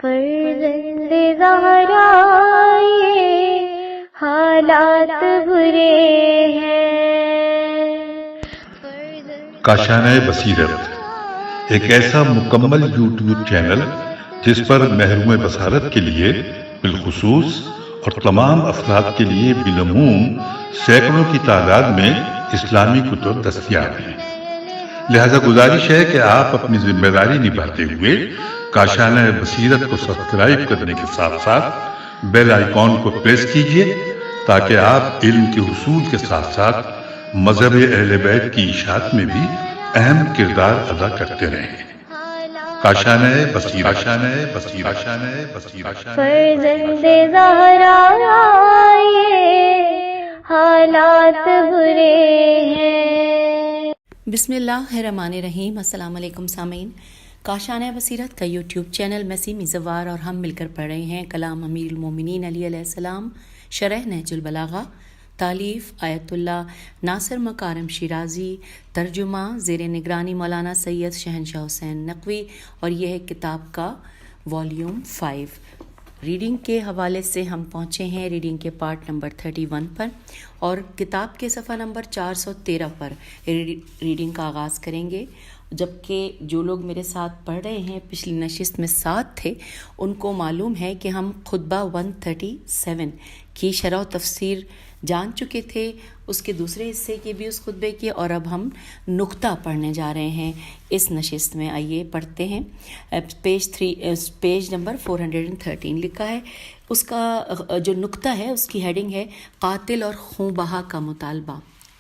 فرزند زہرا یہ حالات برے ہیں. کاشانۂ بصیرت ایک ایسا مکمل یوٹیوب چینل جس پر محروم بصارت کے لیے بالخصوص اور تمام افراد کے لیے بالعموم سینکڑوں کی تعداد میں اسلامی کتب دستیاب ہیں. لہذا گزارش ہے کہ آپ اپنی ذمہ داری نبھاتے ہوئے کاشانۂ بصیرت کو سبسکرائب کرنے کے ساتھ ساتھ بیل آئیکن کو پریس کیجیے تاکہ آپ علم کے حصول کے ساتھ ساتھ مذہب اہل بیت کی اشاعت میں بھی اہم کردار ادا کرتے رہیں. کاشانۂ بصیرت. فرزند زہرا یہ حالات برے ہیں. بسم اللہ الرحمن الرحیم. السلام علیکم سامعین. کاشانۂ بصیرت کا یوٹیوب چینل میں سیمی زوار اور ہم مل کر پڑھ رہے ہیں کلام امیر المومنین علی علیہ السلام، شرح نہج البلاغہ، تالیف آیت اللہ ناصر مکارم شیرازی، ترجمہ زیر نگرانی مولانا سید شہنشاہ حسین نقوی، اور یہ ہے کتاب کا والیوم 5. ریڈنگ کے حوالے سے ہم پہنچے ہیں ریڈنگ کے پارٹ نمبر 31 پر، اور کتاب کے صفحہ نمبر 413 پر ریڈنگ کا آغاز کریں گے. جبکہ جو لوگ میرے ساتھ پڑھ رہے ہیں پچھلی نشست میں ساتھ تھے، ان کو معلوم ہے کہ ہم خطبہ 137 کی شرح و تفسیر جان چکے تھے، اس کے دوسرے حصے کی بھی اس خطبے کی، اور اب ہم نقطہ پڑھنے جا رہے ہیں اس نشست میں. آئیے پڑھتے ہیں. پیج نمبر 413 لکھا ہے. اس کا جو نقطہ ہے اس کی ہیڈنگ ہے قاتل اور خون بہا کا مطالبہ،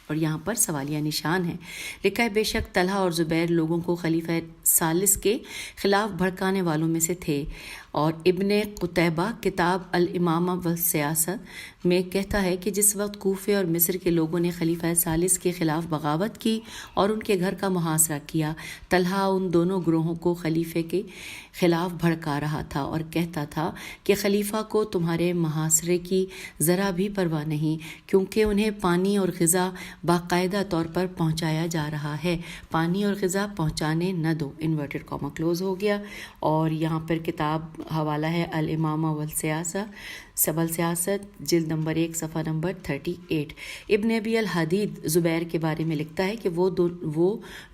اور یہاں پر سوالیہ نشان ہے. لکھا ہے بے شک طلحہ اور زبیر لوگوں کو خلیفہ ثالث کے خلاف بھڑکانے والوں میں سے تھے، اور ابن قتیبہ کتاب الامامہ والسیاست میں کہتا ہے کہ جس وقت کوفے اور مصر کے لوگوں نے خلیفہ ثالث کے خلاف بغاوت کی اور ان کے گھر کا محاصرہ کیا، طلحہ ان دونوں گروہوں کو خلیفے کے خلاف بھڑکا رہا تھا اور کہتا تھا کہ خلیفہ کو تمہارے محاصرے کی ذرا بھی پرواہ نہیں، کیونکہ انہیں پانی اور غذا باقاعدہ طور پر پہنچایا جا رہا ہے، پانی اور غذا پہنچانے نہ دو. انورٹڈ کاما کلوز ہو گیا. اور یہاں پر کتاب حوالہ ہے الامامہ والسیاست، جلد نمبر 1 صفحہ نمبر 38. ابن ابی الحدید زبیر کے بارے میں لکھتا ہے کہ وہ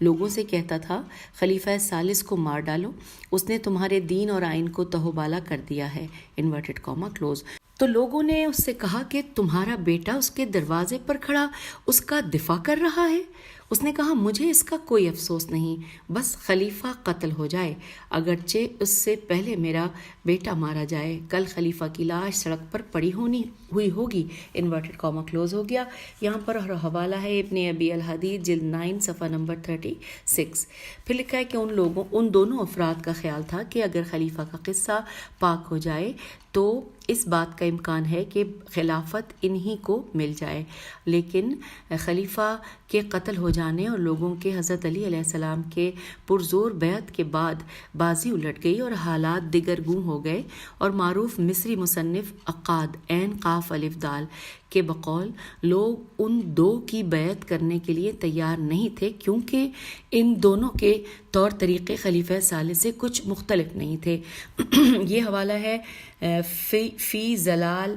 لوگوں سے کہتا تھا خلیفہ ثالث کو مار ڈالو، اس نے تمہارے دین اور آئین کو تہوبالا کر دیا ہے. Inverted comma close. تو لوگوں نے اس سے کہا کہ تمہارا بیٹا اس کے دروازے پر کھڑا اس کا دفاع کر رہا ہے. اس نے کہا مجھے اس کا کوئی افسوس نہیں، بس خلیفہ قتل ہو جائے، اگرچہ اس سے پہلے میرا بیٹا مارا جائے. کل خلیفہ کی لاش سڑک پر پڑی ہوئی ہوگی. انورٹڈ کاما کلوز ہو گیا. یہاں پر حوالہ ہے ابن ابی الحدید جلد 9 صفحہ نمبر 36. پھر لکھا ہے کہ ان دونوں افراد کا خیال تھا کہ اگر خلیفہ کا قصہ پاک ہو جائے تو اس بات کا امکان ہے کہ خلافت انہی کو مل جائے، لیکن خلیفہ کے قتل ہو جانے اور لوگوں کے حضرت علی علیہ السلام کے پرزور بیعت کے بعد بازی الٹ گئی اور حالات دگرگوں ہو گئے، اور معروف مصری مصنف عقاد عین قاف الف دال کے بقول لوگ ان دو کی بیعت کرنے کے لیے تیار نہیں تھے، کیونکہ ان دونوں کے طور طریقے خلیفہ ثالث سے کچھ مختلف نہیں تھے. یہ حوالہ ہے فی زلال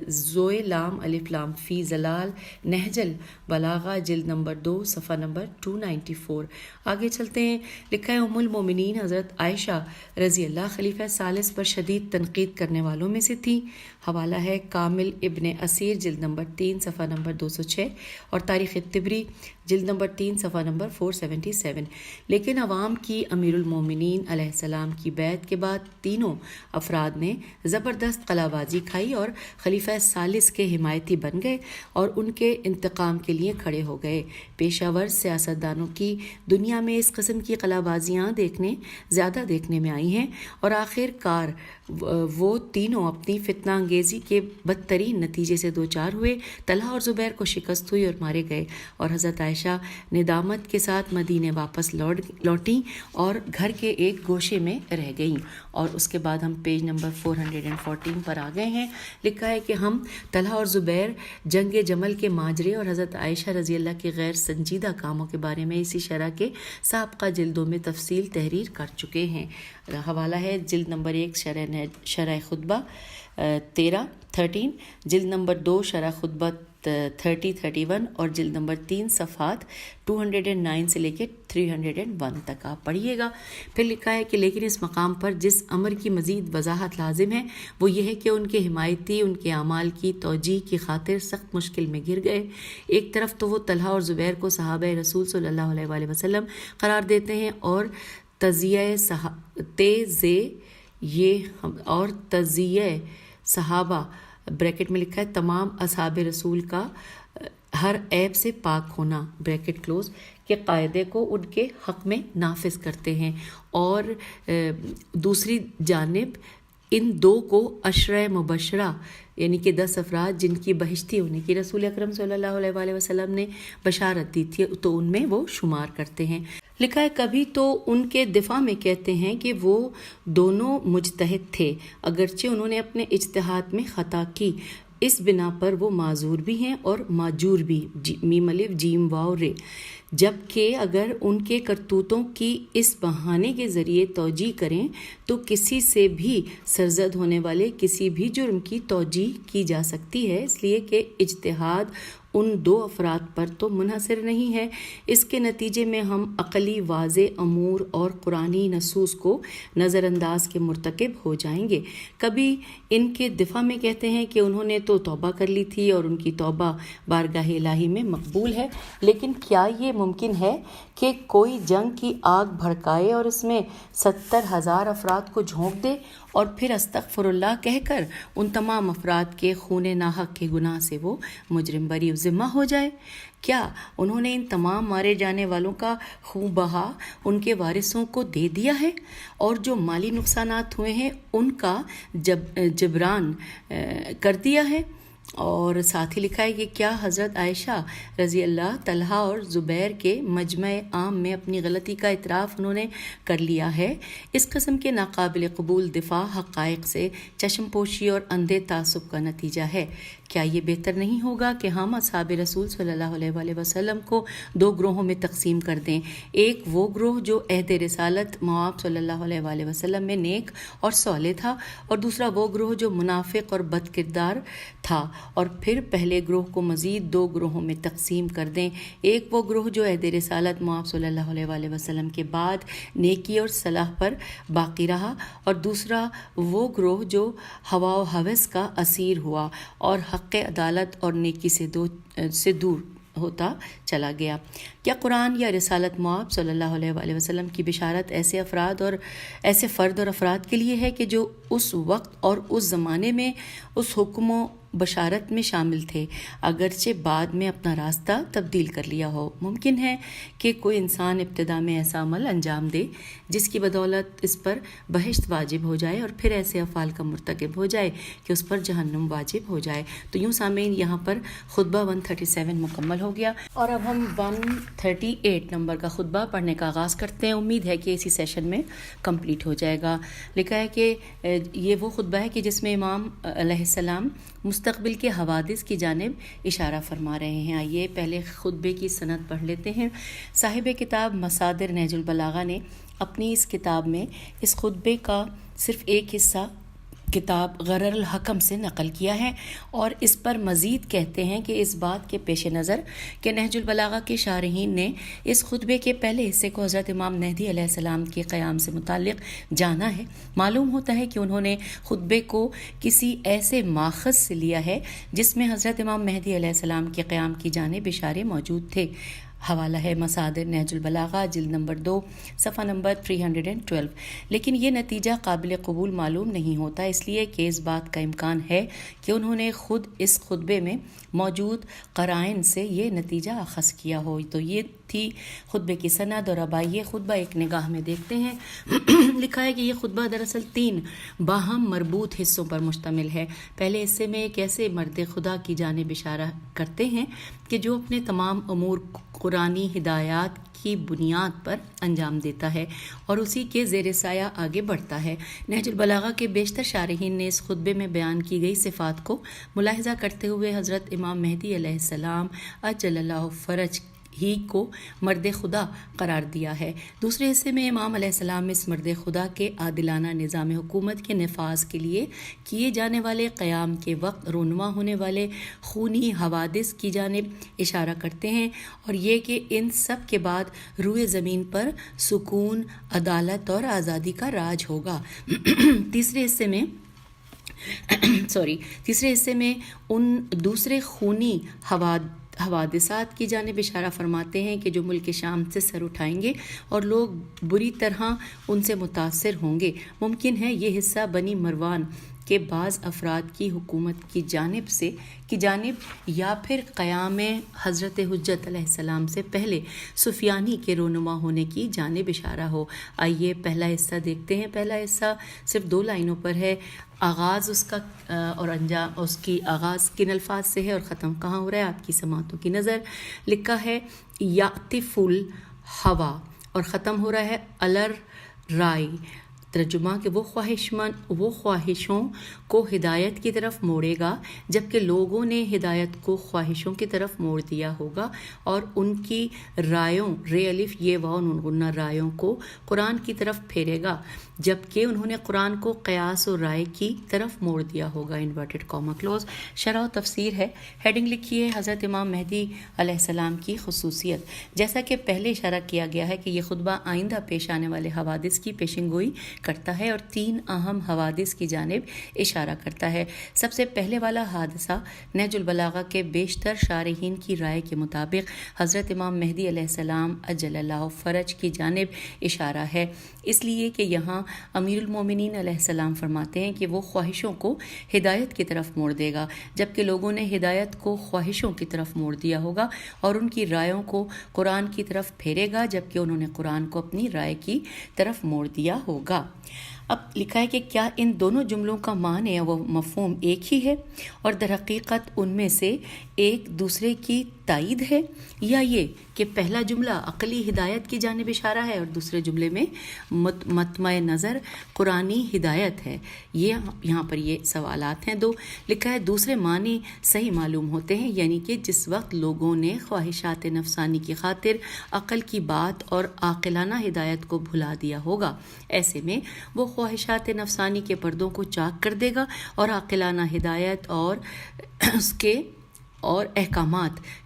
زوئے لام الف لام فی زلال نہج البلاغہ جلد نمبر 2 صفحہ نمبر 294. آگے چلتے ہیں. لکھا ہے ام المومنین حضرت عائشہ رضی اللہ خلیفہ ثالث پر شدید تنقید کرنے والوں میں سے تھی. حوالہ ہے کامل ابن اسیر جلد نمبر 3 صفحہ نمبر 206 اور تاریخ طبری جلد نمبر 3 صفحہ نمبر 477. لیکن عوام کی امیر المومنین علیہ السلام کی بیعت کے بعد تینوں افراد نے زبردست قلعہ بازی کھائی اور خلیفہ ثالث کے حمایتی بن گئے اور ان کے انتقام کے لیے کھڑے ہو گئے. پیشہ ور سیاستدانوں کی دنیا میں اس قسم کی قلعہ بازیاں زیادہ دیکھنے میں آئی ہیں، اور آخر کار وہ تینوں اپنی فتنہ انگیزی کے بدترین نتیجے سے دوچار ہوئے. طلحہ اور زبیر کو شکست ہوئی اور مارے گئے، اور حضرت عائشہ ندامت کے ساتھ مدینے واپس لوٹیں اور گھر کے ایک گوشے میں رہ گئیں. اور اس کے بعد ہم پیج نمبر 414 پر آ گئے ہیں. لکھا ہے ہے کہ ہم طلحہ اور زبیر، جنگ جمل کے ماجرے اور حضرت عائشہ رضی اللہ کے غیر سنجیدہ کاموں کے بارے میں اسی شرح کے سابقہ جلدوں میں تفصیل تحریر کر چکے ہیں۔ حوالہ ہے جلد نمبر 1 شرح خطبہ 13 جلد نمبر 2 شرح خطبہ 30-31 اور جلد نمبر 3 صفحات 209 سے لے کے 301 تک آپ پڑھیے گا۔ پھر لکھا ہے کہ لیکن اس مقام پر جس امر کی مزید وضاحت لازم ہے وہ یہ ہے کہ ان کے حمایتی ان کے اعمال کی توجیہ کی خاطر سخت مشکل میں گر گئے۔ ایک طرف تو وہ طلحہ اور زبیر کو صحابہ رسول صلی اللہ علیہ وآلہ وسلم قرار دیتے ہیں اور تزیہ صحابہ بریکٹ میں لکھا ہے تمام اصحاب رسول کا ہر عیب سے پاک ہونا بریکٹ کلوز کے قاعدے کو ان کے حق میں نافذ کرتے ہیں، اور دوسری جانب ان دو کو عشرہ مبشرہ یعنی کہ 10 افراد جن کی بہشتی ہونے کی رسول اکرم صلی اللہ علیہ وآلہ وسلم نے بشارت دی تھی تو ان میں وہ شمار کرتے ہیں۔ لکھا ہے کبھی تو ان کے دفاع میں کہتے ہیں کہ وہ دونوں مجتہد تھے، اگرچہ انہوں نے اپنے اجتہاد میں خطا کی، اس بنا پر وہ معذور بھی ہیں اور معجور بھی، میم الف جیم واو رے، جبکہ اگر ان کے کرتوتوں کی اس بہانے کے ذریعے توجیہ کریں تو کسی سے بھی سرزد ہونے والے کسی بھی جرم کی توجیہ کی جا سکتی ہے، اس لیے کہ اجتہاد ان دو افراد پر تو منحصر نہیں ہے۔ اس کے نتیجے میں ہم عقلی واضح امور اور قرآنی نصوص کو نظر انداز کے مرتکب ہو جائیں گے۔ کبھی ان کے دفاع میں کہتے ہیں کہ انہوں نے تو توبہ کر لی تھی اور ان کی توبہ بارگاہ الہی میں مقبول ہے، لیکن کیا یہ ممکن ہے کہ کوئی جنگ کی آگ بھڑکائے اور اس میں 70,000 افراد کو جھونک دے اور پھر استغفر اللہ کہہ کر ان تمام افراد کے خون ناحق کے گناہ سے وہ مجرم بری ذمہ ہو جائے؟ کیا انہوں نے ان تمام مارے جانے والوں کا خون بہا ان کے وارثوں کو دے دیا ہے اور جو مالی نقصانات ہوئے ہیں ان کا جبران کر دیا ہے؟ اور ساتھ ہی لکھا ہے کہ کیا حضرت عائشہ رضی اللہ طلحہ اور زبیر کے مجمع عام میں اپنی غلطی کا اعتراف انہوں نے کر لیا ہے؟ اس قسم کے ناقابل قبول دفاع حقائق سے چشم پوشی اور اندھے تعصب کا نتیجہ ہے۔ کیا یہ بہتر نہیں ہوگا کہ ہم اصحاب رسول صلی اللہ علیہ وآلہ وسلم کو 2 گروہوں میں تقسیم کر دیں؟ ایک وہ گروہ جو عہد رسالت مواب صلی اللہ علیہ وآلہ وسلم میں نیک اور صالح تھا، اور دوسرا وہ گروہ جو منافق اور بد کردار تھا، اور پھر پہلے گروہ کو مزید 2 گروہوں میں تقسیم کر دیں۔ ایک وہ گروہ جو عہد رسالت مواب صلی اللہ علیہ وآلہ وسلم کے بعد نیکی اور صلاح پر باقی رہا، اور دوسرا وہ گروہ جو ہوا و ہوس کا اسیر ہوا اور حق عدالت اور نیکی سے دور ہوتا چلا گیا۔ کیا قرآن یا رسالت مواب صلی اللہ علیہ وآلہ وسلم کی بشارت ایسے فرد اور افراد کے لیے ہے کہ جو اس وقت اور اس زمانے میں اس حکم و بشارت میں شامل تھے، اگرچہ بعد میں اپنا راستہ تبدیل کر لیا ہو؟ ممکن ہے کہ کوئی انسان ابتدا میں ایسا عمل انجام دے جس کی بدولت اس پر بہشت واجب ہو جائے اور پھر ایسے افعال کا مرتکب ہو جائے کہ اس پر جہنم واجب ہو جائے۔ تو یوں سامعین یہاں پر خطبہ 137 مکمل ہو گیا، اور اب ہم 138 نمبر کا خطبہ پڑھنے کا آغاز کرتے ہیں۔ امید ہے کہ اسی سیشن میں کمپلیٹ ہو جائے گا۔ لکھا ہے کہ یہ وہ خطبہ ہے کہ جس میں امام علیہ السلام مستقبل کے حوادث کی جانب اشارہ فرما رہے ہیں۔ آئیے پہلے خطبے کی سند پڑھ لیتے ہیں۔ صاحب کتاب مصادر نہج البلاغہ نے اپنی اس کتاب میں اس خطبے کا صرف ایک حصہ کتاب غرر الحکم سے نقل کیا ہے، اور اس پر مزید کہتے ہیں کہ اس بات کے پیش نظر کہ نہج البلاغہ کے شارحین نے اس خطبے کے پہلے حصے کو حضرت امام مہدی علیہ السلام کے قیام سے متعلق جانا ہے، معلوم ہوتا ہے کہ انہوں نے خطبے کو کسی ایسے ماخذ سے لیا ہے جس میں حضرت امام مہدی علیہ السلام کے قیام کی جانب اشارے موجود تھے۔ حوالہ ہے مصادر نہج البلاغہ جلد نمبر 2 صفحہ نمبر 312۔ لیکن یہ نتیجہ قابل قبول معلوم نہیں ہوتا، اس لیے کہ اس بات کا امکان ہے کہ انہوں نے خود اس خطبے میں موجود قرائن سے یہ نتیجہ اخذ کیا ہو۔ تو یہ تھی خطبے کی سند، اور اب آئیے خطبہ ایک نگاہ میں دیکھتے ہیں۔ لکھا ہے کہ یہ خطبہ دراصل 3 باہم مربوط حصوں پر مشتمل ہے۔ پہلے حصے میں ایک ایسے مرد خدا کی جانب اشارہ کرتے ہیں کہ جو اپنے تمام امور قرآنی ہدایات کی بنیاد پر انجام دیتا ہے اور اسی کے زیر سایہ آگے بڑھتا ہے۔ نہج البلاغہ کے بیشتر شارحین نے اس خطبے میں بیان کی گئی صفات کو ملاحظہ کرتے ہوئے حضرت امام مہدی علیہ السلام عجل اللہ فرج ہی کو مرد خدا قرار دیا ہے۔ دوسرے حصے میں امام علیہ السلام اس مرد خدا کے عادلانہ نظام حکومت کے نفاذ کے لیے کیے جانے والے قیام کے وقت رونما ہونے والے خونی حوادث کی جانب اشارہ کرتے ہیں، اور یہ کہ ان سب کے بعد روئے زمین پر سکون، عدالت اور آزادی کا راج ہوگا۔ تیسرے حصے میں ان دوسرے خونی حوادثات کی جانب اشارہ فرماتے ہیں کہ جو ملک شام سے سر اٹھائیں گے اور لوگ بری طرح ان سے متاثر ہوں گے۔ ممکن ہے یہ حصہ بنی مروان کے بعض افراد کی حکومت کی جانب یا پھر قیام حضرت حجت علیہ السلام سے پہلے سفیانی کے رونما ہونے کی جانب اشارہ ہو۔ آئیے پہلا حصہ دیکھتے ہیں۔ پہلا حصہ صرف 2 لائنوں پر ہے۔ آغاز اس کا اور انجام اس کی آغاز کن الفاظ سے ہے اور ختم کہاں ہو رہا ہے، آپ کی سماعتوں کی نظر۔ لکھا ہے یعطف الہوا اور ختم ہو رہا ہے الر رائے۔ ترجمہ کہ وہ خواہشوں کو ہدایت کی طرف موڑے گا جبکہ لوگوں نے ہدایت کو خواہشوں کی طرف موڑ دیا ہوگا، اور ان کی رائوں رائوں کو قرآن کی طرف پھیرے گا جبکہ انہوں نے قرآن کو قیاس و رائے کی طرف موڑ دیا ہوگا۔ Inverted comma close. شرح و تفسیر ہے۔ ہیڈنگ لکھی ہے حضرت امام مہدی علیہ السلام کی خصوصیت۔ جیسا کہ پہلے اشارہ کیا گیا ہے کہ یہ خطبہ آئندہ پیش آنے والے حوادث کی پیشن گوئی کرتا ہے اور 3 اہم حوادث کی جانب اشارہ کرتا ہے۔ سب سے پہلے والا حادثہ نہج البلاغہ کے بیشتر شارحین کی رائے کے مطابق حضرت امام مہدی علیہ السلام عجل اللہ فرج کی جانب اشارہ ہے، اس لیے کہ یہاں امیر المومنین علیہ السلام فرماتے ہیں کہ وہ خواہشوں کو ہدایت کی طرف موڑ دے گا جبکہ لوگوں نے ہدایت کو خواہشوں کی طرف موڑ دیا ہوگا، اور ان کی رائوں کو قرآن کی طرف پھیرے گا جبکہ انہوں نے قرآن کو اپنی رائے کی طرف موڑ دیا ہوگا۔ اب لکھا ہے کہ کیا ان دونوں جملوں کا معنی و مفہوم ایک ہی ہے اور در حقیقت ان میں سے ایک دوسرے کی تائید ہے، یا یہ کہ پہلا جملہ عقلی ہدایت کی جانب اشارہ ہے اور دوسرے جملے میں مطمع نظر قرآنی ہدایت ہے؟ یہاں پر یہ سوالات ہیں 2۔ لکھا ہے دوسرے معنی صحیح معلوم ہوتے ہیں، یعنی کہ جس وقت لوگوں نے خواہشات نفسانی کی خاطر عقل کی بات اور عاقلانہ ہدایت کو بھلا دیا ہوگا، ایسے میں وہ خواہشات نفسانی کے پردوں کو چاک کر دے گا اور عاقلانہ ہدایت اور اس کے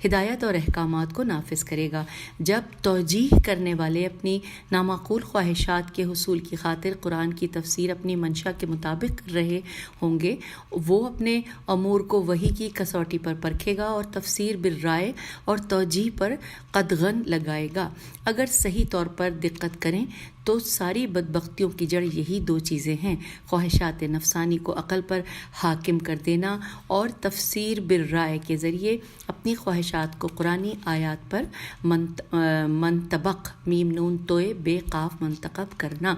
ہدایت اور احکامات کو نافذ کرے گا۔ جب توجیہ کرنے والے اپنی نامعقول خواہشات کے حصول کی خاطر قرآن کی تفسیر اپنی منشا کے مطابق کر رہے ہوں گے، وہ اپنے امور کو وحی کی کسوٹی پر پرکھے گا اور تفسیر بالرائے اور توجیہ پر قدغن لگائے گا۔ اگر صحیح طور پر دقت کریں تو ساری بدبختیوں کی جڑ یہی 2 چیزیں ہیں: خواہشات نفسانی کو عقل پر حاکم کر دینا اور تفسیر بالرائے کے ذریعے اپنی خواہشات کو قرآنی آیات پر منطبق میم نون توئے بے قاف منتخب کرنا۔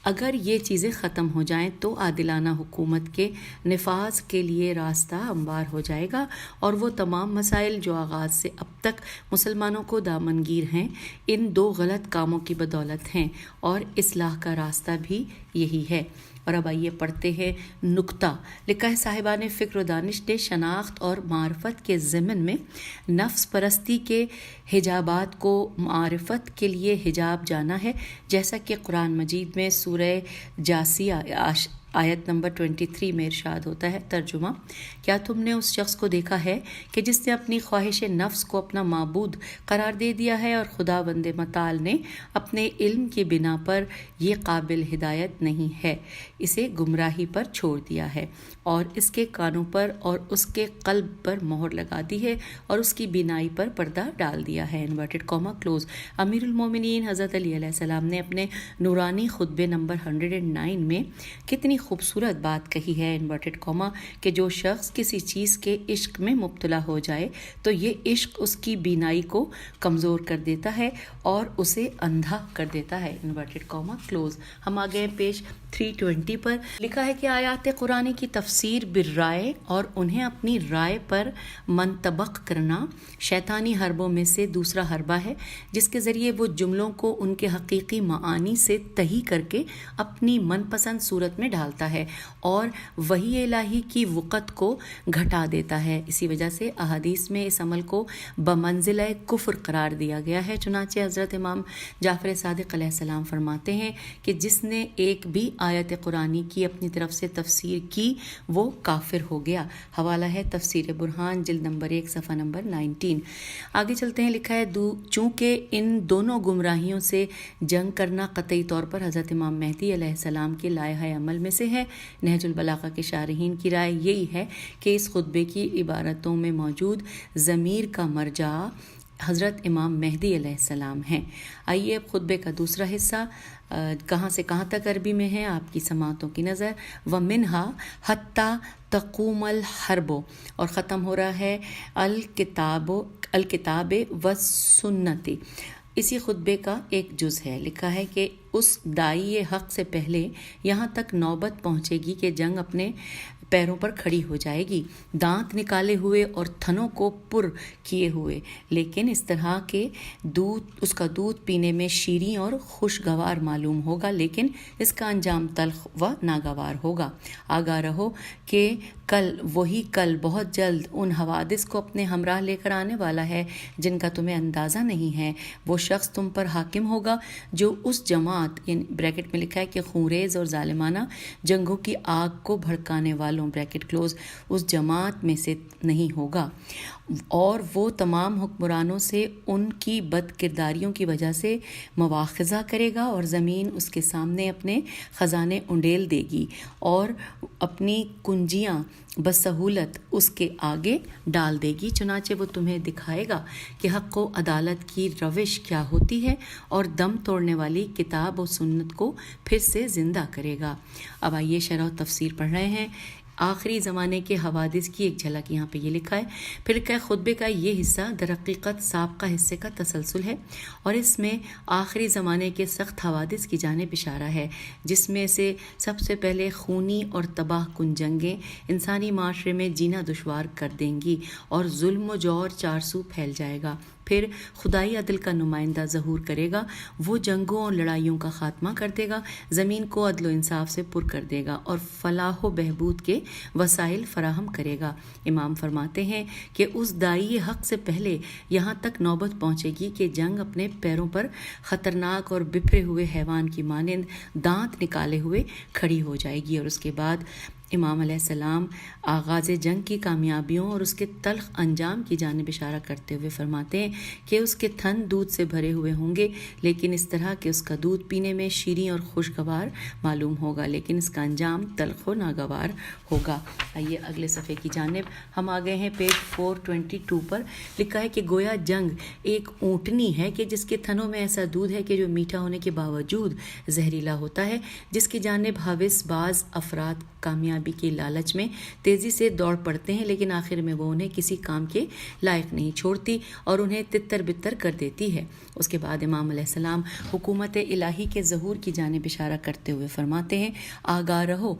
اگر یہ چیزیں ختم ہو جائیں تو عادلانہ حکومت کے نفاذ کے لیے راستہ ہموار ہو جائے گا، اور وہ تمام مسائل جو آغاز سے اب تک مسلمانوں کو دامنگیر ہیں ان 2 غلط کاموں کی بدولت ہیں، اور اصلاح کا راستہ بھی یہی ہے۔ اور اب آئیے پڑھتے ہیں نکتہ۔ لکھا ہے صاحبان فکر و دانش نے شناخت اور معرفت کے ضمن میں نفس پرستی کے حجابات کو معرفت کے لیے حجاب جانا ہے، جیسا کہ قرآن مجید میں سورہ جاسیہ آیت نمبر 23 میں ارشاد ہوتا ہے۔ ترجمہ: کیا تم نے اس شخص کو دیکھا ہے کہ جس نے اپنی خواہش نفس کو اپنا معبود قرار دے دیا ہے اور خدا بند متعال نے اپنے علم کی بنا پر یہ قابل ہدایت نہیں ہے، اسے گمراہی پر چھوڑ دیا ہے اور اس کے کانوں پر اور اس کے قلب پر مہر لگا دی ہے اور اس کی بینائی پر پردہ ڈال دیا ہے۔ Inverted comma close. امیر المومنین حضرت علی علیہ السلام نے اپنے نورانی خطبے نمبر 109 میں کتنی خوبصورت بات کہی ہے انورٹڈ کاما کہ جو شخص کسی چیز کے عشق میں مبتلا ہو جائے تو یہ عشق اس کی بینائی کو کمزور کر دیتا ہے اور اسے اندھا کر دیتا ہے، انورٹڈ کاما کلوز۔ ہم آ گئے پیج 320 پر، لکھا ہے کہ آیات قرآن کی تفسیر بالرائے اور انہیں اپنی رائے پر منطبق کرنا شیطانی حربوں میں سے دوسرا حربہ ہے، جس کے ذریعے وہ جملوں کو ان کے حقیقی معانی سے تہی کر کے اپنی من پسند صورت میں ڈالتا ہے اور وحی الہی کی وقت کو گھٹا دیتا ہے۔ اسی وجہ سے احادیث میں اس عمل کو بمنزلہ کفر قرار دیا گیا ہے۔ چنانچہ حضرت امام جعفر صادق علیہ السلام فرماتے ہیں کہ جس نے ایک بھی آیت قرآنی کی اپنی طرف سے تفسیر کی وہ کافر ہو گیا۔ حوالہ ہے تفسیر برہان جلد نمبر 1 صفحہ نمبر 19۔ آگے چلتے ہیں، لکھا ہے چونکہ ان دونوں گمراہیوں سے جنگ کرنا قطعی طور پر حضرت امام مہدی علیہ السلام کے لائحہ عمل میں سے ہے۔ نہج البلاغہ کے شارحین کی رائے یہی ہے کہ اس خطبے کی عبارتوں میں موجود ضمیر کا مرجع حضرت امام مہدی علیہ السلام ہیں۔ آئیے اب خطبے کا دوسرا حصہ کہاں سے کہاں تک عربی میں ہے، آپ کی سماعتوں کی نظر۔ وَمِنْهَا حَتَّى تَقُومَ الْحَرْبُ، اور ختم ہو رہا ہے الکتاب والسنت۔ اسی خطبے کا ایک جز ہے، لکھا ہے کہ اس داعی حق سے پہلے یہاں تک نوبت پہنچے گی کہ جنگ اپنے پیروں پر کھڑی ہو جائے گی، دانت نکالے ہوئے اور تھنوں کو پر کیے ہوئے، لیکن اس طرح کے اس کا دودھ پینے میں شیریں اور خوشگوار معلوم ہوگا، لیکن اس کا انجام تلخ و ناگوار ہوگا۔ آگاہ رہو کہ وہی کل بہت جلد ان حوادث کو اپنے ہمراہ لے کر آنے والا ہے جن کا تمہیں اندازہ نہیں ہے۔ وہ شخص تم پر حاکم ہوگا جو اس جماعت، بریکٹ میں لکھا ہے کہ خونریز اور ظالمانہ جنگوں کی آگ کو بھڑکانے والوں، بریکٹ کلوز، اس جماعت میں سے نہیں ہوگا، اور وہ تمام حکمرانوں سے ان کی بد کرداریوں کی وجہ سے مواخذہ کرے گا اور زمین اس کے سامنے اپنے خزانے انڈیل دے گی اور اپنی کنجیاں بسہولت اس کے آگے ڈال دے گی۔ چنانچہ وہ تمہیں دکھائے گا کہ حق و عدالت کی روش کیا ہوتی ہے اور دم توڑنے والی کتاب و سنت کو پھر سے زندہ کرے گا۔ اب آئیے شرح و تفسیر پڑھ رہے ہیں۔ آخری زمانے کے حوادث کی ایک جھلک یہاں پہ یہ لکھا ہے۔ پھر لکھا ہے خطبے کا یہ حصہ در حقیقت سابقہ حصے کا تسلسل ہے اور اس میں آخری زمانے کے سخت حوادث کی جانب اشارہ ہے، جس میں سے سب سے پہلے خونی اور تباہ کن جنگیں انسانی معاشرے میں جینا دشوار کر دیں گی اور ظلم و جور چارسو پھیل جائے گا۔ پھر خدائی عدل کا نمائندہ ظہور کرے گا، وہ جنگوں اور لڑائیوں کا خاتمہ کر دے گا، زمین کو عدل و انصاف سے پر کر دے گا اور فلاح و بہبود کے وسائل فراہم کرے گا۔ امام فرماتے ہیں کہ اس داعی حق سے پہلے یہاں تک نوبت پہنچے گی کہ جنگ اپنے پیروں پر خطرناک اور بپھرے ہوئے حیوان کی مانند دانت نکالے ہوئے کھڑی ہو جائے گی، اور اس کے بعد امام علیہ السلام آغاز جنگ کی کامیابیوں اور اس کے تلخ انجام کی جانب اشارہ کرتے ہوئے فرماتے ہیں کہ اس کے تھن دودھ سے بھرے ہوئے ہوں گے، لیکن اس طرح کہ اس کا دودھ پینے میں شیریں اور خوشگوار معلوم ہوگا، لیکن اس کا انجام تلخ و ناگوار ہوگا۔ آئیے اگلے صفحے کی جانب ہم آ گئے ہیں، پیج 422 پر لکھا ہے کہ گویا جنگ ایک اونٹنی ہے کہ جس کے تھنوں میں ایسا دودھ ہے کہ جو میٹھا ہونے کے باوجود زہریلا ہوتا ہے، جس کی جانب حوث باز افراد کامیابی کے لالچ میں تیزی سے دوڑ پڑتے ہیں، لیکن آخر میں وہ انہیں کسی کام کے لائق نہیں چھوڑتی اور انہیں تتر بتر کر دیتی ہے۔ اس کے بعد امام علیہ السلام حکومت الہی کے ظہور کی جانب اشارہ کرتے ہوئے فرماتے ہیں، آگاہ رہو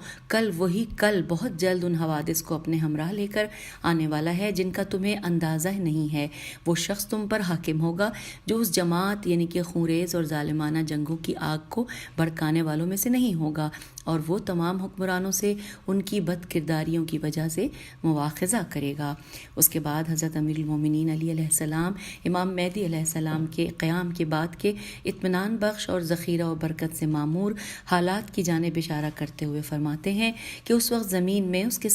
وہی کل بہت جلد ان حوادث کو اپنے ہمراہ لے کر آنے والا ہے جن کا تمہیں اندازہ نہیں ہے۔ وہ شخص تم پر حاکم ہوگا جو اس جماعت یعنی کہ خونریز اور ظالمانہ جنگوں کی آگ کو بھڑکانے والوں میں سے نہیں ہوگا، اور وہ تمام حکمرانوں سے ان کی بد کرداریوں کی وجہ سے مواخذہ کرے گا۔ اس کے بعد حضرت امیر المومنین علی علیہ السلام امام مہدی علیہ السلام کے قیام کے بعد کے اطمینان بخش اور ذخیرہ و برکت سے معمور حالات کی جانب اشارہ کرتے ہوئے فرماتے ہیں کہ اس وقت زمین اس کے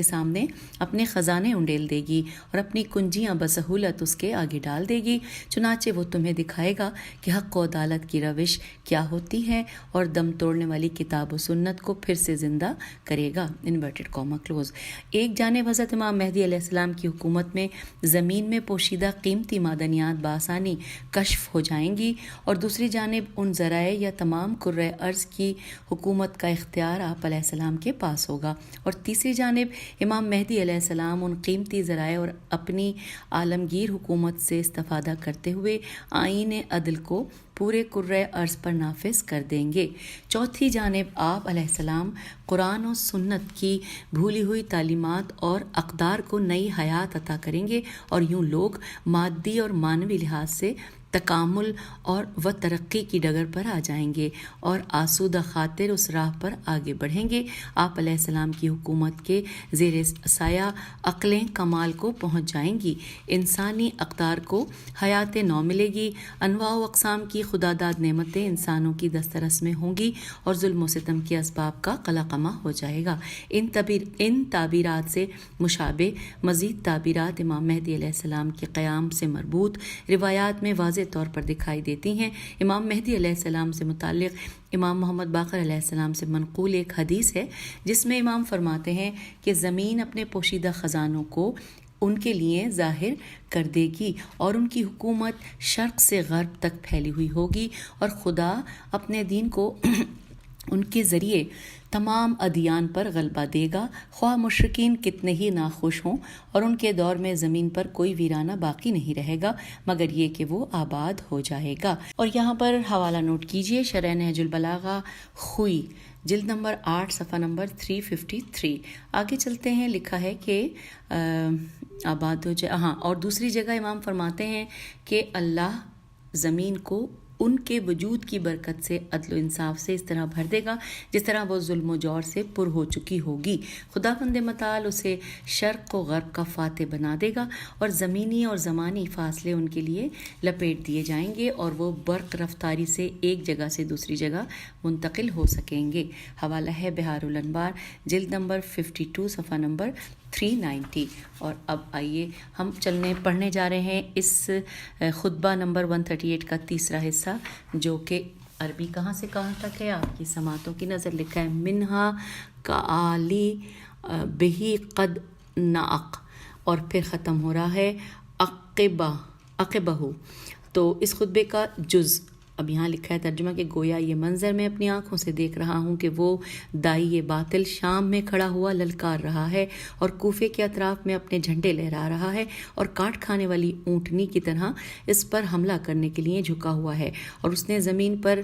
سامنے اپنے خزانے انڈیل دے گی اور اپنی کنجیاں بسہولت اس کے آگے ڈال دے گی۔ چنانچہ وہ تمہیں دکھائے گا کہ حق و عدالت کی روش کیا ہوتی ہے اور اور دم توڑنے والی کتاب و سنت کو پھر سے زندہ کرے گا، انورٹڈ کاما کلوز۔ ایک جانب حضرت امام مہدی علیہ السلام کی حکومت میں زمین میں پوشیدہ قیمتی معدنیات بآسانی کشف ہو جائیں گی، اور دوسری جانب ان ذرائع یا تمام کرۂ ارض کی حکومت کا اختیار آپ علیہ السلام کے پاس ہوگا، اور تیسری جانب امام مہدی علیہ السلام ان قیمتی ذرائع اور اپنی عالمگیر حکومت سے استفادہ کرتے ہوئے آئین عدل کو پورے کرۂ ارض پر نافذ کر دیں گے۔ چوتھی جانب آپ علیہ السلام قرآن و سنت کی بھولی ہوئی تعلیمات اور اقدار کو نئی حیات عطا کریں گے، اور یوں لوگ مادی اور معنوی لحاظ سے تکامل اور ترقی کی ڈگر پر آ جائیں گے اور آسودہ خاطر اس راہ پر آگے بڑھیں گے۔ آپ علیہ السلام کی حکومت کے زیر سایہ عقلیں کمال کو پہنچ جائیں گی، انسانی اقدار کو حیات نو ملے گی، انواع و اقسام کی خداداد نعمتیں انسانوں کی دسترس میں ہوں گی، اور ظلم و ستم کے اسباب کا قلقمہ ہو جائے گا۔ ان تعبیرات سے مشابہ مزید تعبیرات امام مہدی علیہ السلام کے قیام سے مربوط روایات میں واضح طور پر دکھائی دیتی ہیں۔ امام مہدی علیہ السلام سے متعلق امام محمد باقر علیہ السلام سے منقول ایک حدیث ہے جس میں امام فرماتے ہیں کہ زمین اپنے پوشیدہ خزانوں کو ان کے لیے ظاہر کر دے گی، اور ان کی حکومت شرق سے غرب تک پھیلی ہوئی ہوگی، اور خدا اپنے دین کو ان کے ذریعے تمام ادیان پر غلبہ دے گا، خواہ مشرکین کتنے ہی ناخوش ہوں، اور ان کے دور میں زمین پر کوئی ویرانہ باقی نہیں رہے گا مگر یہ کہ وہ آباد ہو جائے گا۔ اور یہاں پر حوالہ نوٹ کیجئے، شرح نہج البلاغہ خوئی، جلد نمبر 8 صفحہ نمبر 353۔ آگے چلتے ہیں، لکھا ہے کہ آباد ہو جائے۔ اور دوسری جگہ امام فرماتے ہیں کہ اللہ زمین کو ان کے وجود کی برکت سے عدل و انصاف سے اس طرح بھر دے گا جس طرح وہ ظلم و جور سے پر ہو چکی ہوگی۔ خداوند متعال اسے شرق و غرب کا فاتح بنا دے گا، اور زمینی اور زمانی فاصلے ان کے لیے لپیٹ دیے جائیں گے، اور وہ برق رفتاری سے ایک جگہ سے دوسری جگہ منتقل ہو سکیں گے۔ حوالہ ہے بہار الانوار، جلد نمبر 52 صفحہ نمبر 390۔ اور اب آئیے ہم پڑھنے جا رہے ہیں اس خطبہ نمبر 138 کا تیسرا حصہ، جو کہ عربی کہاں سے کہاں تک ہے آپ کی سماعتوں کی نظر۔ لکھا ہے منہا کعالی بہی قد نعق، اور پھر ختم ہو رہا ہے عقبہ۔ تو اس خطبے کا جز اب یہاں لکھا ہے ترجمہ کہ گویا یہ منظر میں اپنی آنکھوں سے دیکھ رہا ہوں کہ وہ دائی باطل شام میں کھڑا ہوا للکار رہا ہے، اور کوفے کے اطراف میں اپنے جھنڈے لہرا رہا ہے، اور کاٹ کھانے والی اونٹنی کی طرح اس پر حملہ کرنے کے لیے جھکا ہوا ہے، اور اس نے زمین پر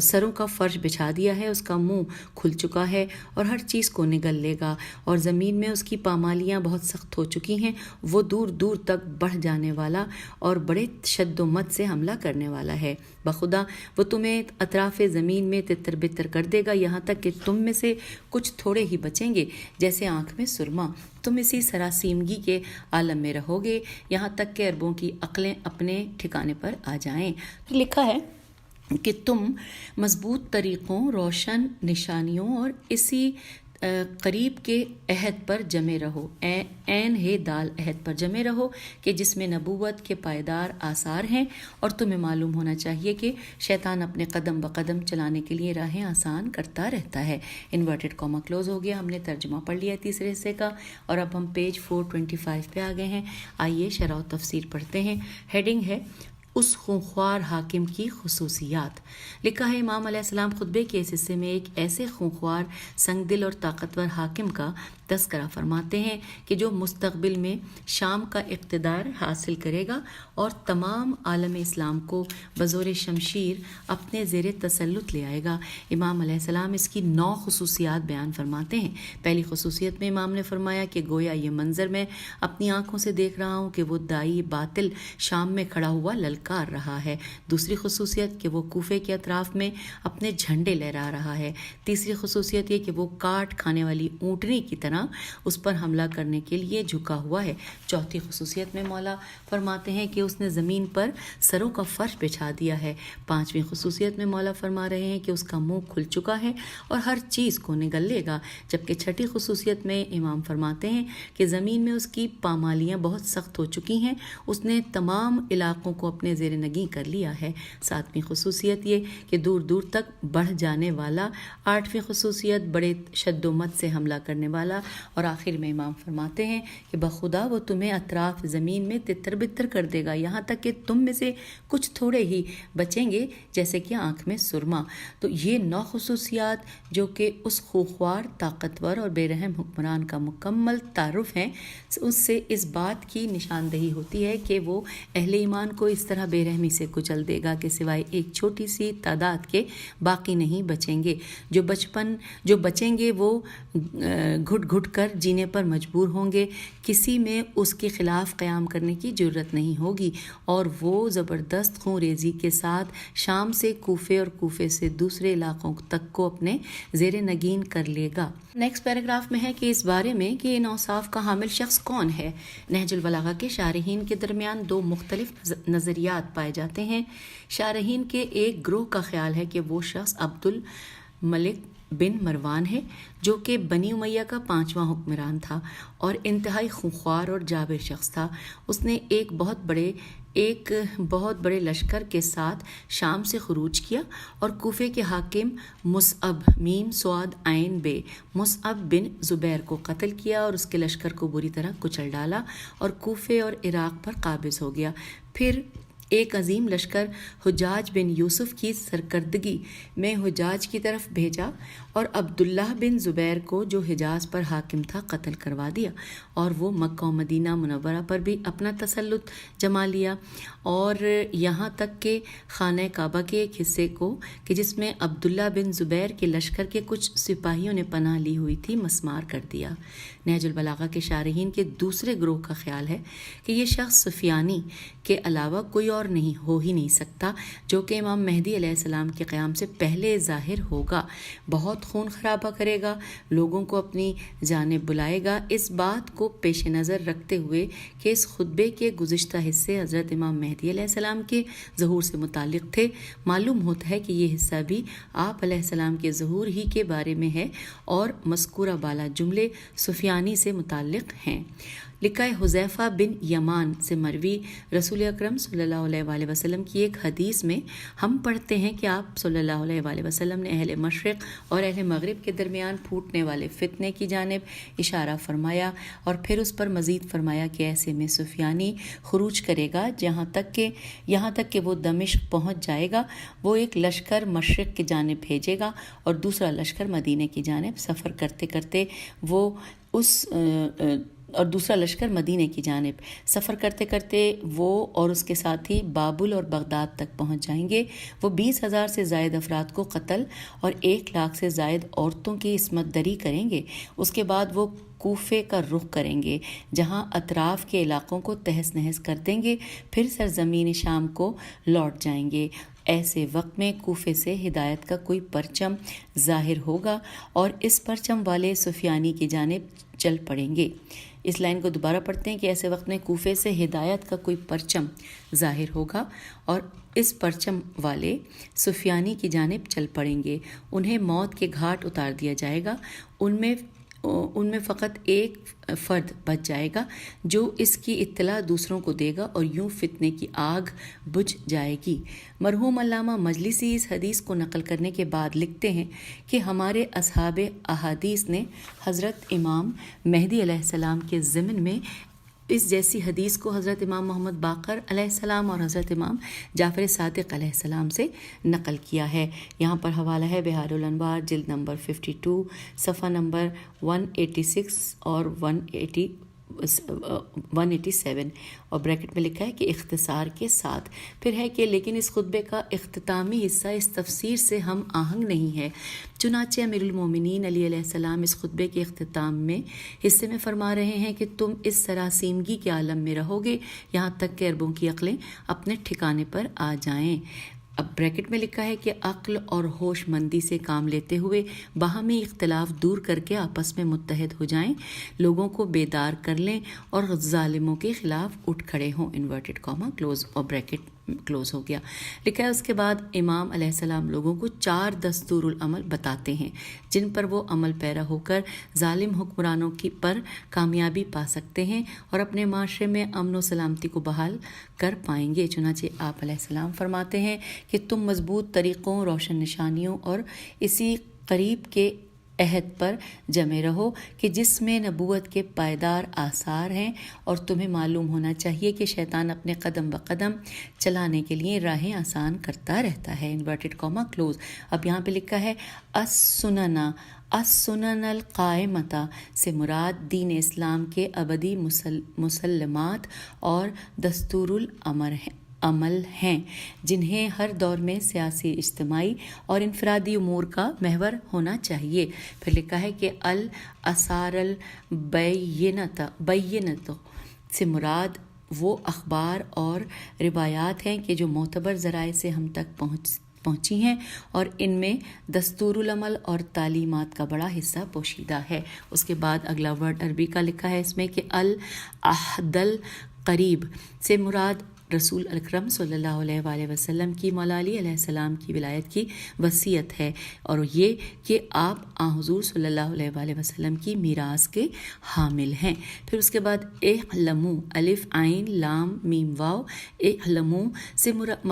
سروں کا فرش بچھا دیا ہے، اس کا منہ کھل چکا ہے اور ہر چیز کو نگل لے گا، اور زمین میں اس کی پامالیاں بہت سخت ہو چکی ہیں، وہ دور دور تک بڑھ جانے والا اور بڑے شد و مت سے حملہ کرنے والا ہے۔ بخدا وہ تمہیں اطراف زمین میں تتر بتر کر دے گا، یہاں تک کہ تم میں سے کچھ تھوڑے ہی بچیں گے جیسے آنکھ میں سرما۔ تم اسی سراسیمگی کے عالم میں رہو گے یہاں تک کہ عربوں کی عقلیں اپنے ٹھکانے پر آ جائیں۔ لکھا ہے کہ تم مضبوط طریقوں، روشن نشانیوں اور اسی قریب کے عہد پر جمے رہو، عین ہے دال عہد پر جمے رہو کہ جس میں نبوت کے پائیدار آثار ہیں، اور تمہیں معلوم ہونا چاہیے کہ شیطان اپنے قدم بقدم چلانے کے لیے راہیں آسان کرتا رہتا ہے۔ انورٹڈ کاما کلوز ہو گیا، ہم نے ترجمہ پڑھ لیا تیسرے حصے کا، اور اب ہم پیج 425 پہ آ گئے ہیں۔ آئیے شرح و تفسیر پڑھتے ہیں۔ ہیڈنگ ہے اس خونخوار حاکم کی خصوصیات۔ لکھا ہے امام علیہ السلام خطبے کے اس حصے میں ایک ایسے خونخوار، سنگ دل اور طاقتور حاکم کا تذکرہ فرماتے ہیں کہ جو مستقبل میں شام کا اقتدار حاصل کرے گا اور تمام عالم اسلام کو بزور شمشیر اپنے زیر تسلط لے آئے گا۔ امام علیہ السلام اس کی 9 خصوصیات بیان فرماتے ہیں۔ پہلی خصوصیت میں امام نے فرمایا کہ گویا یہ منظر میں اپنی آنکھوں سے دیکھ رہا ہوں کہ وہ دائی باطل شام میں کھڑا ہوا للکار رہا ہے۔ دوسری خصوصیت کہ وہ کوفے کے اطراف میں اپنے جھنڈے لہرا رہا ہے۔ تیسری خصوصیت یہ کہ وہ کاٹ کھانے والی اونٹنی کی طرح اس پر حملہ کرنے کے لیے جھکا ہوا ہے۔ چوتھی خصوصیت میں مولا فرماتے ہیں کہ اس نے زمین پر سروں کا فرش بچھا دیا ہے۔ پانچویں خصوصیت میں مولا فرما رہے ہیں کہ اس کا منہ کھل چکا ہے اور ہر چیز کو نگل لے گا۔ جبکہ چھٹی خصوصیت میں امام فرماتے ہیں کہ زمین میں اس کی پامالیاں بہت سخت ہو چکی ہیں، اس نے تمام علاقوں کو اپنے زیر نگیں کر لیا ہے۔ 7ویں خصوصیت یہ کہ دور دور تک بڑھ جانے والا۔ 8ویں خصوصیت بڑے شد و مت سے حملہ کرنے والا۔ اور آخر میں امام فرماتے ہیں کہ بخدا وہ تمہیں اطراف زمین میں تتر بتر کر دے گا، یہاں تک کہ تم میں سے کچھ تھوڑے ہی بچیں گے جیسے کہ آنکھ میں سرما۔ تو یہ 9 خصوصیات جو کہ اس خوخوار، طاقتور اور بے رحم حکمران کا مکمل تعارف ہیں، اس سے اس بات کی نشاندہی ہوتی ہے کہ وہ اہل ایمان کو اس طرح بے رحمی سے کچل دے گا کہ سوائے ایک چھوٹی سی تعداد کے باقی نہیں بچیں گے۔ جو بچیں گے وہ گھٹ گھٹ کر جینے پر مجبور ہوں گے، کسی میں اس کے خلاف قیام کرنے کی جرت نہیں ہوگی، اور وہ زبردست خون ریزی کے ساتھ شام سے کوفے اور کوفے سے دوسرے علاقوں تک کو اپنے زیر نگین کر لے گا۔ نیکسٹ پیراگراف میں ہے کہ اس بارے میں کہ ان اوصاف کا حامل شخص کون ہے، نہج البلاغہ کے شارحین کے درمیان 2 مختلف نظریات پائے جاتے ہیں۔ شارحین کے ایک گروہ کا خیال ہے کہ وہ شخص عبد الملک بن مروان ہے، جو کہ بنی امیہ کا 5واں حکمران تھا اور انتہائی خونخوار اور جابر شخص تھا۔ اس نے ایک بہت بڑے لشکر کے ساتھ شام سے خروج کیا اور کوفے کے حاکم مصعب میم صاد عین بے مصعب بن زبیر کو قتل کیا اور اس کے لشکر کو بری طرح کچل ڈالا اور کوفے اور عراق پر قابض ہو گیا۔ پھر ایک عظیم لشکر حجاج بن یوسف کی سرکردگی میں حجاج کی طرف بھیجا اور عبداللہ بن زبیر کو، جو حجاز پر حاکم تھا، قتل کروا دیا، اور وہ مکہ و مدینہ منورہ پر بھی اپنا تسلط جما لیا، اور یہاں تک کہ خانہ کعبہ کے ایک حصے کو کہ جس میں عبداللہ بن زبیر کے لشکر کے کچھ سپاہیوں نے پناہ لی ہوئی تھی، مسمار کر دیا۔ نہج البلاغہ کے شارحین کے دوسرے گروہ کا خیال ہے کہ یہ شخص سفیانی کے علاوہ کوئی اور نہیں ہو ہی نہیں سکتا، جو کہ امام مہدی علیہ السلام کے قیام سے پہلے ظاہر ہوگا، بہت خون خرابہ کرے گا، لوگوں کو اپنی جانب بلائے گا۔ اس بات کو پیش نظر رکھتے ہوئے کہ اس خطبے کے گزشتہ حصے حضرت امام مہدی علیہ السلام کے ظہور سے متعلق تھے، معلوم ہوتا ہے کہ یہ حصہ بھی آپ علیہ السلام کے ظہور ہی کے بارے میں ہے اور مذکورہ بالا جملے سفیانی سے متعلق ہیں۔ لکھا ہے حذیفہ بن یمان سے مروی رسول اکرم صلی اللہ علیہ وآلہ وسلم کی ایک حدیث میں ہم پڑھتے ہیں کہ آپ صلی اللہ علیہ وآلہ وسلم نے اہل مشرق اور اہل مغرب کے درمیان پھوٹنے والے فتنے کی جانب اشارہ فرمایا اور پھر اس پر مزید فرمایا کہ ایسے میں سفیانی خروج کرے گا یہاں تک کہ وہ دمشق پہنچ جائے گا، وہ ایک لشکر مشرق کی جانب بھیجے گا اور دوسرا لشکر مدینے کی جانب سفر کرتے کرتے وہ اور اس کے ساتھی بابل اور بغداد تک پہنچ جائیں گے۔ وہ 20,000 سے زائد افراد کو قتل اور 100,000 سے زائد عورتوں کی عصمت دری کریں گے۔ اس کے بعد وہ کوفے کا رخ کریں گے، جہاں اطراف کے علاقوں کو تہس نہس کر دیں گے، پھر سرزمین شام کو لوٹ جائیں گے۔ ایسے وقت میں کوفے سے ہدایت کا کوئی پرچم ظاہر ہوگا اور اس پرچم والے سفیانی کی جانب چل پڑیں گے۔ اس لائن کو دوبارہ پڑھتے ہیں کہ ایسے وقت میں کوفے سے ہدایت کا کوئی پرچم ظاہر ہوگا اور اس پرچم والے سفیانی کی جانب چل پڑیں گے، انہیں موت کے گھاٹ اتار دیا جائے گا، ان میں فقط ایک فرد بچ جائے گا جو اس کی اطلاع دوسروں کو دے گا اور یوں فتنے کی آگ بجھ جائے گی۔ مرحوم علامہ مجلسی اس حدیث کو نقل کرنے کے بعد لکھتے ہیں کہ ہمارے اصحاب احادیث نے حضرت امام مہدی علیہ السلام کے ضمن میں اس جیسی حدیث کو حضرت امام محمد باقر علیہ السلام اور حضرت امام جعفر صادق علیہ السلام سے نقل کیا ہے۔ یہاں پر حوالہ ہے بہار الانوار جلد نمبر 52 صفحہ نمبر 186 اور 187 اور بریکٹ میں لکھا ہے کہ اختصار کے ساتھ۔ پھر ہے کہ لیکن اس خطبے کا اختتامی حصہ اس تفسیر سے ہم آہنگ نہیں ہے، چنانچہ امیر المومنین علی علیہ السلام اس خطبے کے اختتام میں حصے میں فرما رہے ہیں کہ تم اس سراسیمگی کے عالم میں رہو گے یہاں تک کہ عربوں کی عقلیں اپنے ٹھکانے پر آ جائیں۔ اب بریکٹ میں لکھا ہے کہ عقل اور ہوش مندی سے کام لیتے ہوئے باہمی اختلاف دور کر کے آپس میں متحد ہو جائیں، لوگوں کو بیدار کر لیں اور ظالموں کے خلاف اٹھ کھڑے ہوں، انورٹڈ کاما کلوز اور بریکٹ کلوز ہو گیا. لکھا ہے اس کے بعد امام علیہ السلام لوگوں کو 4 دستور العمل بتاتے ہیں جن پر وہ عمل پیرا ہو کر ظالم حکمرانوں کی پر کامیابی پا سکتے ہیں اور اپنے معاشرے میں امن و سلامتی کو بحال کر پائیں گے. چنانچہ آپ علیہ السلام فرماتے ہیں کہ تم مضبوط طریقوں، روشن نشانیوں اور اسی قریب کے عہد پر جمے رہو کہ جس میں نبوت کے پائیدار آثار ہیں، اور تمہیں معلوم ہونا چاہیے کہ شیطان اپنے قدم بقدم چلانے کے لیے راہیں آسان کرتا رہتا ہے. Inverted comma close. اب یہاں پہ لکھا ہے السنن القائمۃ سے مراد دین اسلام کے ابدی مسلمات اور دستور عمل ہیں جنہیں ہر دور میں سیاسی، اجتماعی اور انفرادی امور کا محور ہونا چاہیے. پھر لکھا ہے کہ الآثار البینۃ سے مراد وہ اخبار اور روایات ہیں کہ جو معتبر ذرائع سے ہم تک پہنچی ہیں اور ان میں دستور العمل اور تعلیمات کا بڑا حصہ پوشیدہ ہے. اس کے بعد اگلا ورڈ عربی کا لکھا ہے اس میں کہ العہد القریب سے مراد رسول اکرم صلی اللہ علیہ وآلہ وسلم کی مولا علی علیہ السلام کی ولایت کی وصیت ہے، اور یہ کہ آپ حضور صلی اللہ علیہ وآلہ وسلم کی میراث کے حامل ہیں. پھر اس کے بعد اعلموا، الف عین لام میم واو، اعلموا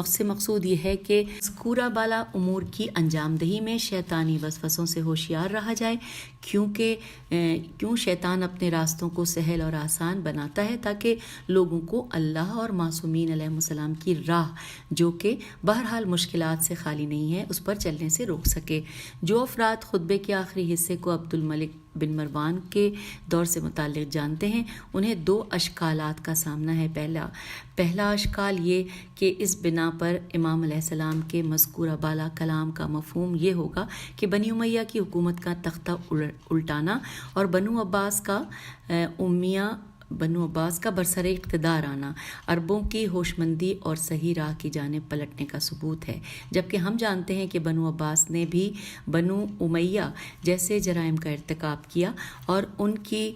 سے مقصود یہ ہے کہ مذکورہ بالا امور کی انجام دہی میں شیطانی وسوسوں سے ہوشیار رہا جائے، کیوں شیطان اپنے راستوں کو سہل اور آسان بناتا ہے تاکہ لوگوں کو اللہ اور معصومین علیہ السلام کی راہ، جو کہ بہرحال مشکلات سے خالی نہیں ہے، اس پر چلنے سے روک سکے. جو افراد خطبے کے آخری حصے کو عبد الملک بن مروان کے دور سے متعلق جانتے ہیں انہیں 2 اشکالات کا سامنا ہے. پہلا اشکال یہ کہ اس بنا پر امام علیہ السلام کے مذکورہ بالا کلام کا مفہوم یہ ہوگا کہ بنی امیہ کی حکومت کا تختہ الٹانا اور بنو عباس کا برسر اقتدار آنا عربوں کی ہوشمندی اور صحیح راہ کی جانب پلٹنے کا ثبوت ہے، جبکہ ہم جانتے ہیں کہ بنو عباس نے بھی بنو امیہ جیسے جرائم کا ارتکاب کیا اور ان کی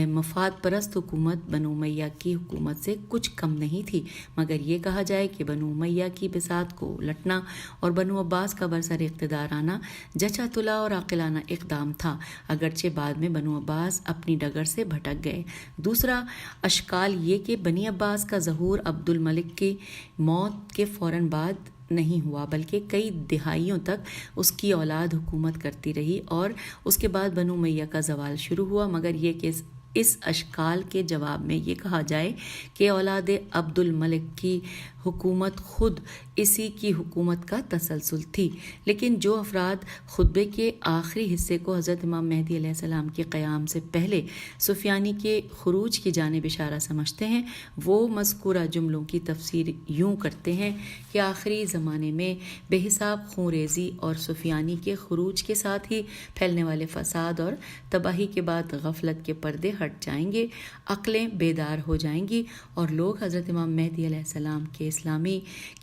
مفاد پرست حکومت بنو امیہ کی حکومت سے کچھ کم نہیں تھی. مگر یہ کہا جائے کہ بنو امیہ کی بساط کو الٹنا اور بنو عباس کا برسر اقتدار آنا جچا تلا اور عاقلانہ اقدام تھا، اگرچہ بعد میں بنو عباس اپنی ڈگر سے بھٹک گئے. دوسرا اشکال یہ کہ بنی عباس کا ظہور عبد الملک کی موت کے فوراً بعد نہیں ہوا، بلکہ کئی دہائیوں تک اس کی اولاد حکومت کرتی رہی اور اس کے بعد بنو امیہ کا زوال شروع ہوا. مگر یہ کہ اس اشکال کے جواب میں یہ کہا جائے کہ اولاد عبد الملک کی حکومت خود اسی کی حکومت کا تسلسل تھی. لیکن جو افراد خطبے کے آخری حصے کو حضرت امام مہدی علیہ السلام کے قیام سے پہلے سفیانی کے خروج کی جانب اشارہ سمجھتے ہیں، وہ مذکورہ جملوں کی تفسیر یوں کرتے ہیں کہ آخری زمانے میں بے حساب خونریزی اور سفیانی کے خروج کے ساتھ ہی پھیلنے والے فساد اور تباہی کے بعد غفلت کے پردے ہٹ جائیں گے، عقلیں بیدار ہو جائیں گی اور لوگ حضرت امام مہدی علیہ السلام کے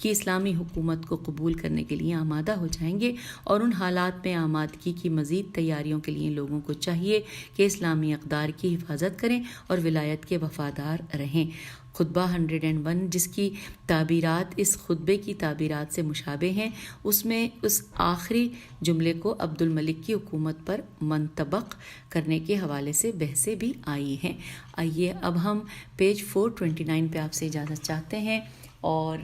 اسلامی حکومت کو قبول کرنے کے لیے آمادہ ہو جائیں گے. اور ان حالات میں آمادگی کی مزید تیاریوں کے لیے لوگوں کو چاہیے کہ اسلامی اقدار کی حفاظت کریں اور ولایت کے وفادار رہیں. خطبہ 101 جس کی تعبیرات اس خطبے کی تعبیرات سے مشابہ ہیں، اس میں اس آخری جملے کو عبد الملک کی حکومت پر منطبق کرنے کے حوالے سے بحثیں بھی آئی ہیں. آئیے اب ہم پیج 429 پہ آپ سے اجازت چاہتے ہیں، اور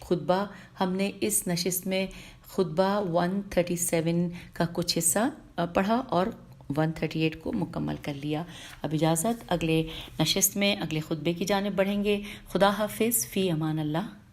خطبہ ہم نے اس نشست میں خطبہ 137 کا کچھ حصہ پڑھا اور 138 کو مکمل کر لیا. اب اجازت، اگلے نشست میں اگلے خطبے کی جانب بڑھیں گے. خدا حافظ، فی امان اللہ.